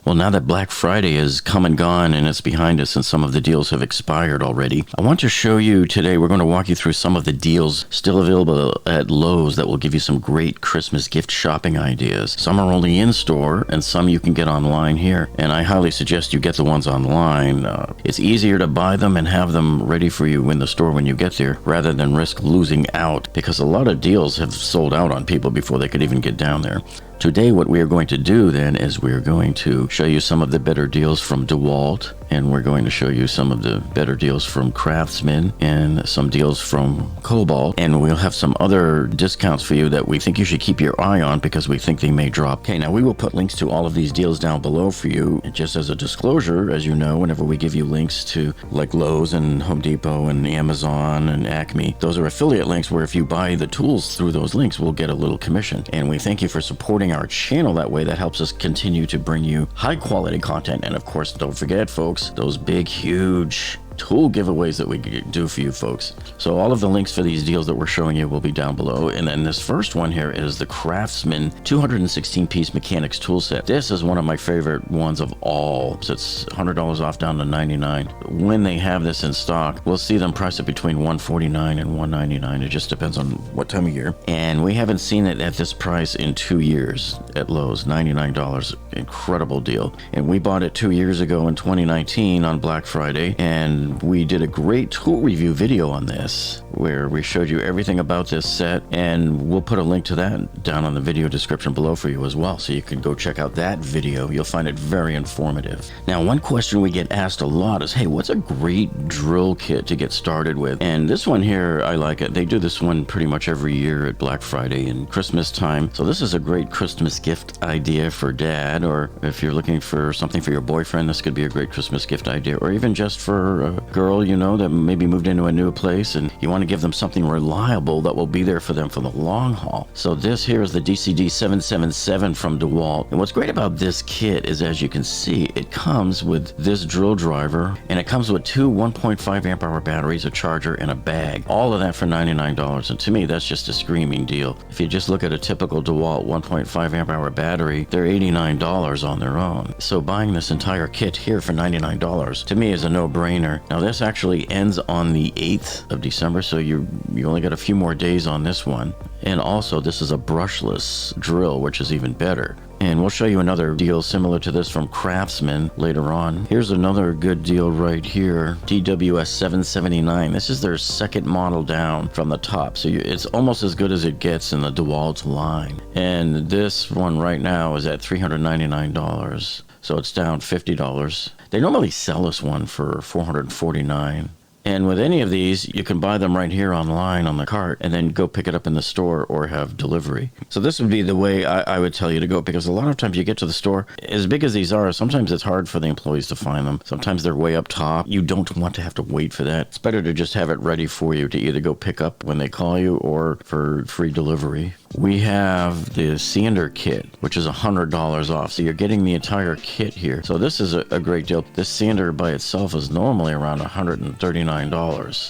Well, now that Black Friday is come and gone and it's behind us and some of the deals have expired already, I want to show you today, we're going to walk you through some of the deals still available at Lowe's that will give you some great Christmas gift shopping ideas. Some are only in store and some you can get online here. And I highly suggest you get the ones online. It's easier to buy them and have them ready for you in the store when you get there rather than risk losing out, because a lot of deals have sold out on people before they could even get down there. Today, what we are going to do then is we're going to show you some of the better deals from DEWALT, and we're going to show you some of the better deals from CRAFTSMAN and some deals from Kobalt, and we'll have some other discounts for you that we think you should keep your eye on because we think they may drop. Okay, now we will put links to all of these deals down below for you. And just as a disclosure, as you know, whenever we give you links to like Lowe's and Home Depot and Amazon and Acme, those are affiliate links where if you buy the tools through those links, we'll get a little commission. And we thank you for supporting our channel that way. That helps us continue to bring you high quality content. And of course, don't forget, folks, those big, huge tool giveaways that we do for you folks. So all of the links for these deals that we're showing you will be down below. And then this first one here is the CRAFTSMAN 216 piece mechanics tool set. This is one of my favorite ones of all. So it's $100 off down to $99. When they have this in stock, we'll see them priced at between $149 and $199. It just depends on what time of year. And we haven't seen it at this price in 2 years at Lowe's. $99, incredible deal. And we bought it 2 years ago in 2019 on Black Friday, and we did a great tool review video on this where we showed you everything about this set, and we'll put a link to that down on the video description below for you as well, so you can go check out that video. You'll find it very informative. Now, one question we get asked a lot is, hey, what's a great drill kit to get started with? And this one here, I like it. They do this one pretty much every year at Black Friday and Christmas time. So this is a great Christmas gift idea for dad, or if you're looking for something for your boyfriend, this could be a great Christmas gift idea, or even just for a girl, you know, that maybe moved into a new place and you want to give them something reliable that will be there for them for the long haul. So this here is the DCD 777 from DEWALT. And what's great about this kit is, as you can see, it comes with this drill driver, and it comes with two 1.5 amp hour batteries, a charger, and a bag. All of that for $99. And to me, that's just a screaming deal. If you just look at a typical DEWALT 1.5 amp hour battery, they're $89 on their own. So buying this entire kit here for $99 to me is a no-brainer. Now this actually ends on the 8th of December, so you only got a few more days on this one. And also this is a brushless drill, which is even better. And we'll show you another deal similar to this from CRAFTSMAN later on. Here's another good deal right here, DWS 779. This is their second model down from the top, so it's almost as good as it gets in the DEWALT line. And this one right now is at $399, so it's down $50. They normally sell this one for $449. And with any of these, you can buy them right here online on the cart and then go pick it up in the store or have delivery. So this would be the way I would tell you to go, because a lot of times you get to the store, as big as these are, sometimes it's hard for the employees to find them. Sometimes they're way up top. You don't want to have to wait for that. It's better to just have it ready for you to either go pick up when they call you or for free delivery. We have the sander kit, which is $100 off. So you're getting the entire kit here. So this is a great deal. This sander by itself is normally around $139.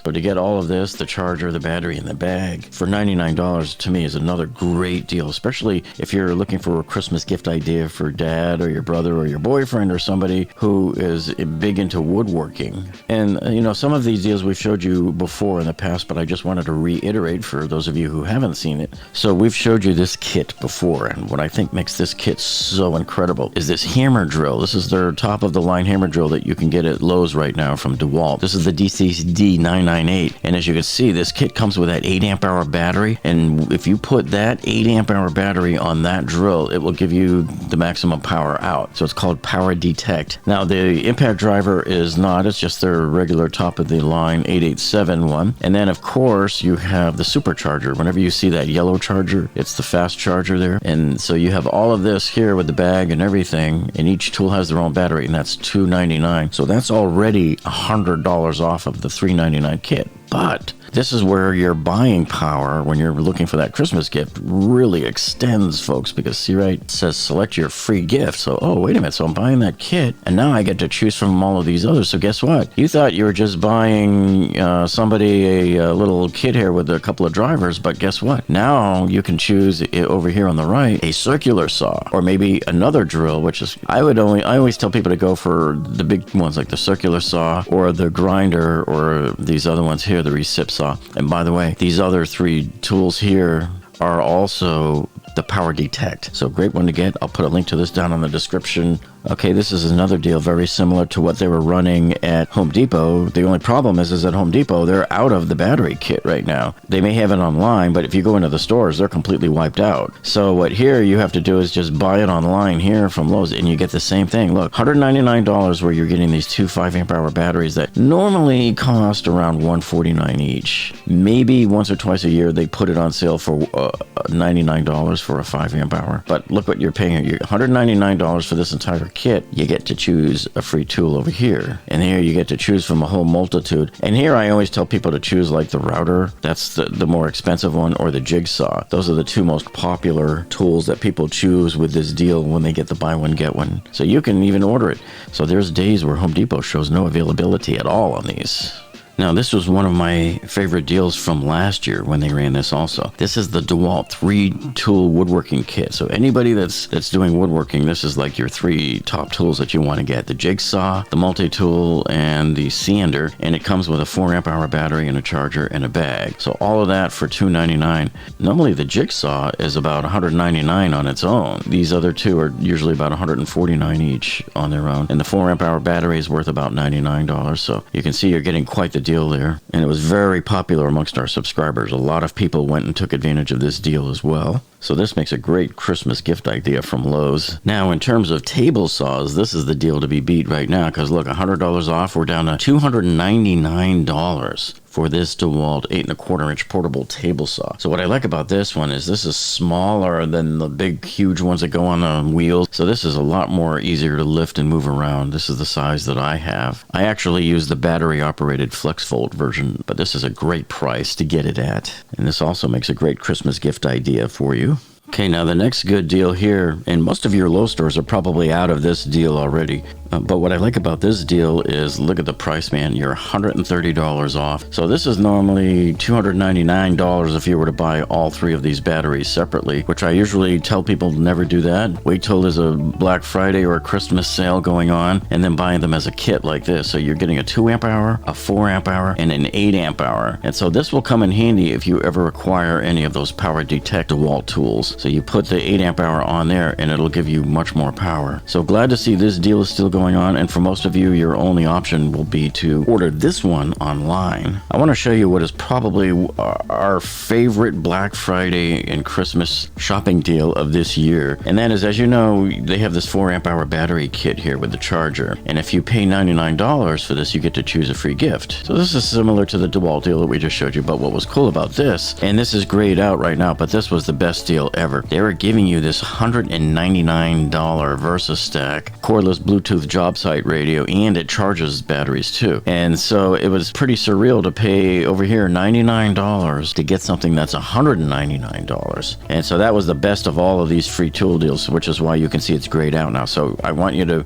But to get all of this, the charger, the battery, and the bag for $99 to me is another great deal, especially if you're looking for a Christmas gift idea for dad or your brother or your boyfriend or somebody who is big into woodworking. And you know, some of these deals we've showed you before in the past, but I just wanted to reiterate for those of you who haven't seen it. So we've showed you this kit before, and what I think makes this kit so incredible is this hammer drill. This is their top of the line hammer drill that you can get at Lowe's right now from DEWALT. This is the DCD998, and as you can see, this kit comes with that 8 amp hour battery, and if you put that 8 amp hour battery on that drill, it will give you the maximum power out. So it's called Power Detect. Now the impact driver is not, it's just their regular top of the line 887 one, and then of course you have the supercharger. Whenever you see that yellow charger, it's the fast charger there. And so you have all of this here with the bag and everything, and each tool has their own battery, and that's $299. So that's already $100 off of the $399 kit. But This is where your buying power, when you're looking for that Christmas gift, really extends, folks, because see right, it says select your free gift. So, oh, wait a minute. So I'm buying that kit, and now I get to choose from all of these others. So guess what? You thought you were just buying somebody a little kit here with a couple of drivers, but guess what? Now you can choose over here on the right a circular saw, or maybe another drill, which is I always tell people to go for the big ones like the circular saw or the grinder or these other ones here, the recip saw. And by the way, these other three tools here are also the power detect. So great one to get. I'll put a link to this down in the description. Okay, this is another deal very similar to what they were running at Home Depot. The only problem is at Home Depot, they're out of the battery kit right now. They may have it online, but if you go into the stores, they're completely wiped out. So what here you have to do is just buy it online here from Lowe's, and you get the same thing. Look, $199 where you're getting these two 5 amp hour batteries that normally cost around $149 each. Maybe once or twice a year they put it on sale for $99 for a 5 amp hour. But look what you're paying here. $199 for this entire kit. You get to choose a free tool over here, and here you get to choose from a whole multitude. And here I always tell people to choose like the router, that's the more expensive one, or the jigsaw. Those are the two most popular tools that people choose with this deal when they get the buy one get one. So you can even order it. So there's days where Home Depot shows no availability at all on these. Now, this was one of my favorite deals from last year when they ran this also. This is the DEWALT 3-tool woodworking kit. So anybody that's doing woodworking, this is like your 3 top tools that you want to get. The jigsaw, the multi-tool, and the sander. And it comes with a 4 amp hour battery and a charger and a bag. So all of that for $299. Normally the jigsaw is about $199 on its own. These other two are usually about $149 each on their own. And the 4 amp hour battery is worth about $99. So you can see you're getting quite the deal there, and it was very popular amongst our subscribers. A lot of people went and took advantage of this deal as well. So this makes a great Christmas gift idea from Lowe's. Now, in terms of table saws, this is the deal to be beat right now, because look, $100 off, we're down to $299 for this DEWALT 8¼ inch portable table saw. So what I like about this one is this is smaller than the big, huge ones that go on the wheels. So this is a lot more easier to lift and move around. This is the size that I have. I actually use the battery-operated FlexFold version, but this is a great price to get it at. And this also makes a great Christmas gift idea for you. Okay, now the next good deal here, and most of your Lowe's stores are probably out of this deal already, but what I like about this deal is look at the price, man. You're $130 off. So this is normally $299 if you were to buy all 3 of these batteries separately, which I usually tell people never do that. Wait till there's a Black Friday or a Christmas sale going on, and then buying them as a kit like this. So you're getting a 2 amp hour, a 4 amp hour, and an 8 amp hour. And so this will come in handy if you ever require any of those power detect DEWALT tools. So you put the 8 amp hour on there, and it'll give you much more power. So glad to see this deal is still going on, and for most of you, your only option will be to order this one online. I want to show you what is probably our favorite Black Friday and Christmas shopping deal of this year, and that is, as you know, they have this 4 amp hour battery kit here with the charger, and if you pay $99 for this, you get to choose a free gift. So this is similar to the DEWALT deal that we just showed you, but what was cool about this, and this is grayed out right now, but this was the best deal ever. They were giving you this $199 VERSASTACK cordless Bluetooth job site radio, and it charges batteries too. And so it was pretty surreal to pay over here $99 to get something that's $199. And so that was the best of all of these free tool deals, which is why you can see it's grayed out now. So I want you to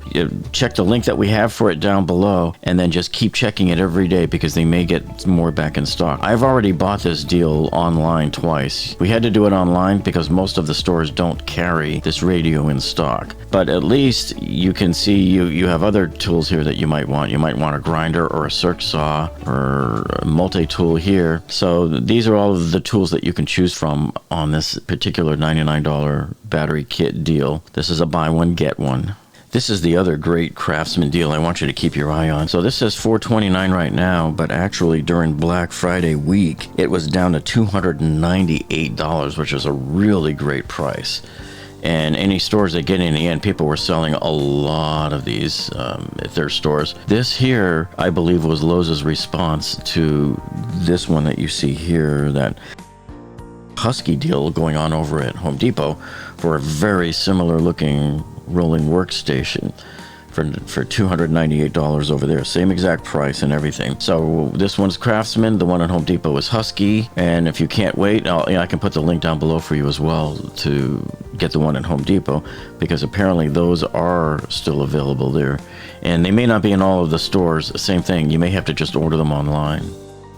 check the link that we have for it down below, and then just keep checking it every day because they may get more back in stock. I've already bought this deal online twice. We had to do it online because most of the stores don't carry this radio in stock. But at least you can see you have other tools here that you might want. You might want a grinder or a circ saw or a multi-tool here. So these are all of the tools that you can choose from on this particular $99 battery kit deal. This is a buy one, get one. This is the other great CRAFTSMAN deal I want you to keep your eye on. So this says $429 right now, but actually during Black Friday week, it was down to $298, which is a really great price. And any stores that get in the end, people were selling a lot of these at their stores. This here, I believe, was Lowe's response to this one that you see here, that Husky deal going on over at Home Depot for a very similar looking rolling workstation for $298 over there. Same exact price and everything. So this one's Craftsman. The one at Home Depot is Husky. And if you can't wait, I can put the link down below for you as well to get the one at Home Depot, because apparently those are still available there. And they may not be in all of the stores. Same thing. You may have to just order them online.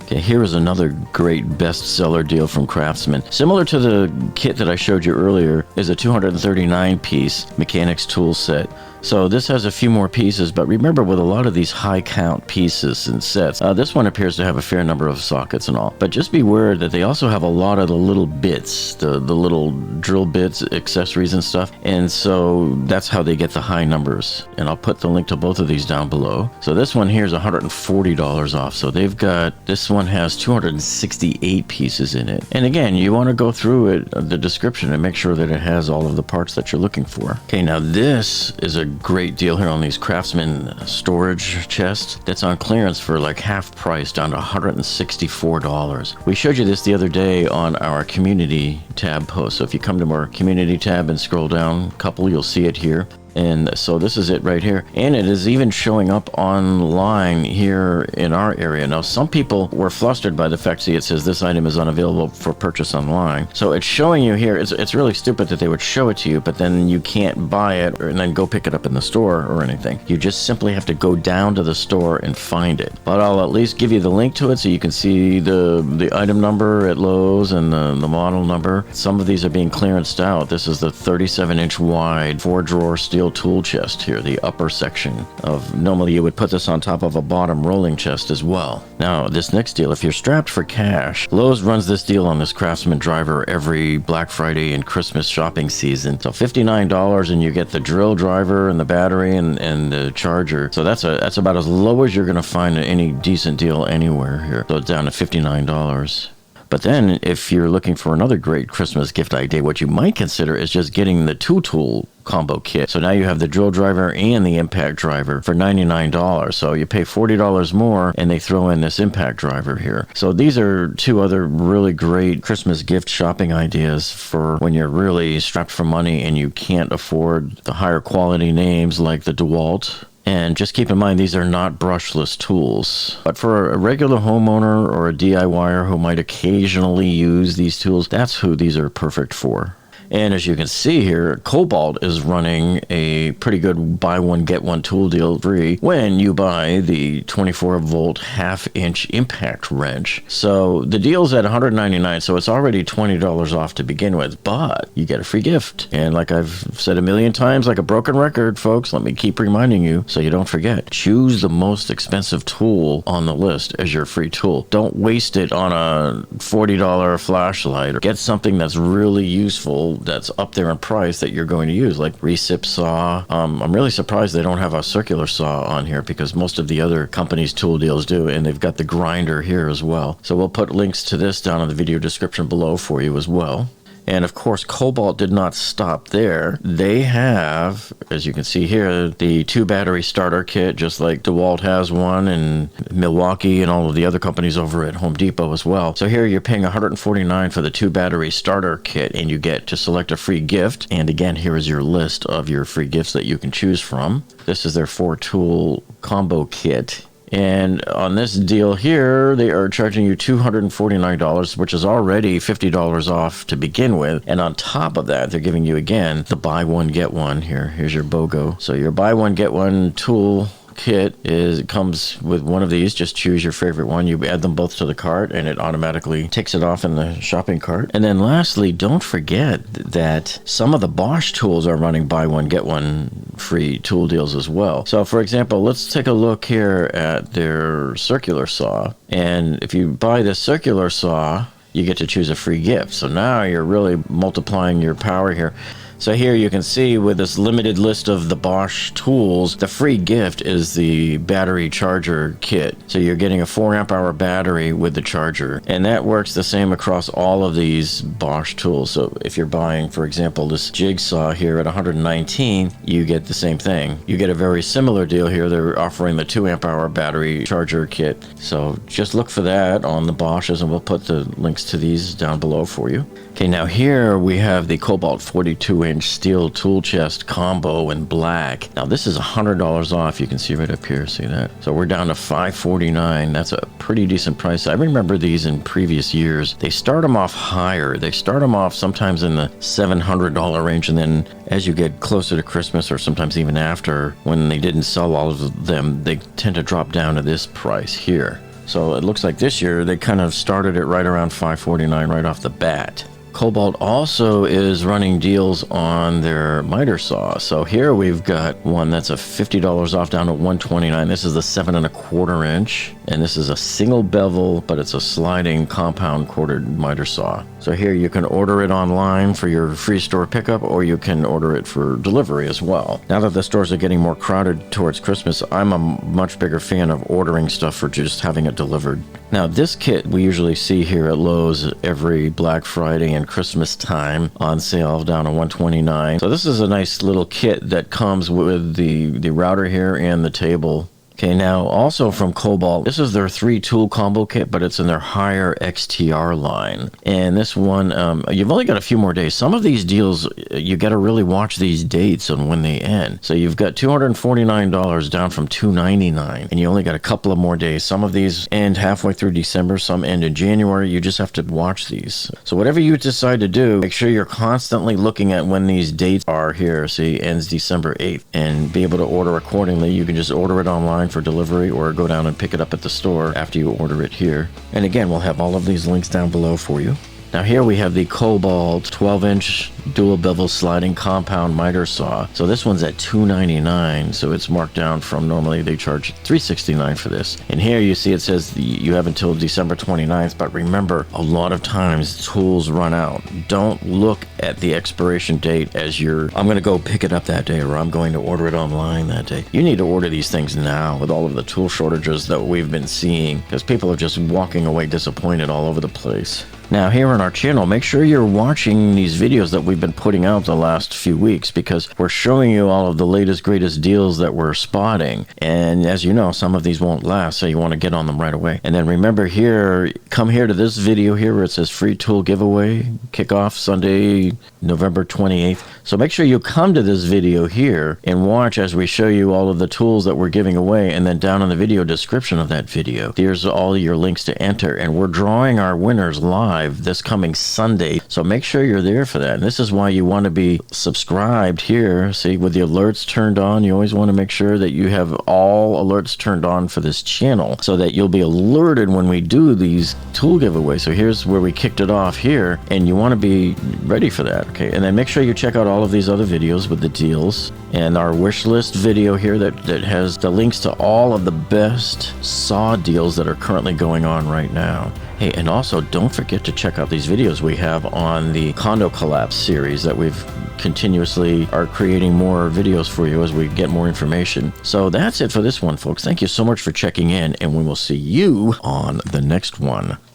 Okay, here is another great bestseller deal from Craftsman. Similar to the kit that I showed you earlier, is a 239-piece mechanics tool set. So this has a few more pieces, but remember, with a lot of these high count pieces and sets, this one appears to have a fair number of sockets and all. But just be aware that they also have a lot of the little bits, the little drill bits, accessories and stuff. And so that's how they get the high numbers. And I'll put the link to both of these down below. So this one here is $140 off. So they've got, this one has 268 pieces in it. And again, you want to go through it, the description, and make sure that it has all of the parts that you're looking for. Okay, now this is a great deal here on these Craftsman storage chests that's on clearance for like half price, down to $164. We showed you this the other day on our community tab post. So if you come to our community tab and scroll down a couple, you'll see it here. And so this is it right here. And it is even showing up online here in our area. Now, some people were flustered by the fact, see, it says this item is unavailable for purchase online. So it's showing you here. It's really stupid that they would show it to you, but then you can't buy it and then go pick it up in the store or anything. You just simply have to go down to the store and find it. But I'll at least give you the link to it so you can see the item number at Lowe's and the model number. Some of these are being clearanced out. This is the 37-inch wide 4-drawer steel tool chest here, the upper section of, normally you would put this on top of a bottom rolling chest as well. Now this next deal, if you're strapped for cash, Lowe's runs this deal on this Craftsman driver every Black Friday and Christmas shopping season. So $59 and you get the drill driver and the battery and the charger. So that's about as low as you're going to find any decent deal anywhere here. So it's down to $59. But then if you're looking for another great Christmas gift idea, what you might consider is just getting the 2-tool combo kit. So now you have the drill driver and the impact driver for $99. So you pay $40 more and they throw in this impact driver here. So these are two other really great Christmas gift shopping ideas for when you're really strapped for money and you can't afford the higher quality names like the DEWALT. And just keep in mind, these are not brushless tools. But for a regular homeowner or a DIYer who might occasionally use these tools, that's who these are perfect for. And as you can see here, Kobalt is running a pretty good buy one get one tool deal free when you buy the 24-volt half-inch impact wrench. So the deal's at $199, so it's already $20 off to begin with, but you get a free gift. And like I've said a million times, like a broken record, folks, let me keep reminding you so you don't forget. Choose the most expensive tool on the list as your free tool. Don't waste it on a $40 flashlight, or get something that's really useful that's up there in price that you're going to use, like recip saw. I'm really surprised they don't have a circular saw on here, because most of the other companies' tool deals do, and they've got the grinder here as well. So we'll put links to this down in the video description below for you as well. And of course, Kobalt did not stop there. They have, as you can see here, the 2-battery starter kit, just like DEWALT has one, and Milwaukee and all of the other companies over at Home Depot as well. So here you're paying $149 for the 2-battery starter kit, and you get to select a free gift. And again, here is your list of your free gifts that you can choose from. This is their 4-tool combo kit. And on this deal here, they are charging you $249, which is already $50 off to begin with. And on top of that, they're giving you, again, the buy one, get one here. Here's your BOGO. So your buy one, get one tool kit it comes with one of these. Just choose your favorite one. You add them both to the cart and it automatically takes it off in the shopping cart. And then lastly, don't forget that some of the Bosch tools are running buy one get one free tool deals as well. So for example, let's take a look here at their circular saw. And if you buy this circular saw, you get to choose a free gift. So now you're really multiplying your power here. So here you can see with this limited list of the Bosch tools, the free gift is the battery charger kit. So you're getting a 4-amp-hour battery with the charger. And that works the same across all of these Bosch tools. So if you're buying, for example, this Jigsaw here at $119, you get the same thing. You get a very similar deal here. They're offering the 2-amp-hour battery charger kit. So just look for that on the Bosches, and we'll put the links to these down below for you. Okay, now here we have the Kobalt 42 2-inch steel tool chest combo in black. Now this is $100 off. You can see right up here, see that? So we're down to $549. That's a pretty decent price. I remember these in previous years. They start them off higher. They start them off sometimes in the $700 range, and then as you get closer to Christmas, or sometimes even after, when they didn't sell all of them, they tend to drop down to this price here. So it looks like this year they kind of started it right around $549 right off the bat. Kobalt also is running deals on their miter saw. So here we've got one that's a $50 off down to $129. This is the 7¼ inch, and this is a single bevel, but it's a sliding compound quartered miter saw. So here you can order it online for your free store pickup, or you can order it for delivery as well. Now that the stores are getting more crowded towards Christmas, I'm a much bigger fan of ordering stuff for just having it delivered. Now this kit we usually see here at Lowe's every Black Friday and Christmas time on sale down to $129. So this is a nice little kit that comes with the router here and the table. Okay, now also from Kobalt, this is their 3-tool combo kit, but it's in their higher XTR line. And this one, you've only got a few more days. Some of these deals, you got to really watch these dates on when they end. So you've got $249 down from $299, and you only got a couple of more days. Some of these end halfway through December, some end in January. You just have to watch these. So whatever you decide to do, make sure you're constantly looking at when these dates are here. See, ends December 8th, and be able to order accordingly. You can just order it online for delivery, or go down and pick it up at the store after you order it here. And again, we'll have all of these links down below for you. Now here we have the Kobalt 12-inch dual-bevel sliding compound miter saw. So this one's at $299, so it's marked down from, normally they charge $369 for this. And here you see it says you have until December 29th, but remember, a lot of times tools run out. Don't look at the expiration date as I'm going to go pick it up that day, or I'm going to order it online that day. You need to order these things now with all of the tool shortages that we've been seeing, because people are just walking away disappointed all over the place. Now here on our channel, make sure you're watching these videos that we've been putting out the last few weeks, because we're showing you all of the latest, greatest deals that we're spotting. And as you know, some of these won't last, so you want to get on them right away. And then remember here, come here to this video here where it says free tool giveaway, kickoff Sunday, November 28th. So make sure you come to this video here and watch as we show you all of the tools that we're giving away. And then down in the video description of that video, there's all your links to enter. And we're drawing our winners live this coming Sunday, so make sure you're there for that. And this is why you want to be subscribed here. See, with the alerts turned on, you always want to make sure that you have all alerts turned on for this channel, so that you'll be alerted when we do these tool giveaways. So here's where we kicked it off here, and you want to be ready for that. Okay, and then make sure you check out all of these other videos with the deals, and our wish list video here that has the links to all of the best saw deals that are currently going on right now. Hey, and also don't forget to check out these videos we have on the condo collapse series that we've continuously are creating more videos for you as we get more information. So that's it for this one, folks. Thank you so much for checking in, and we will see you on the next one.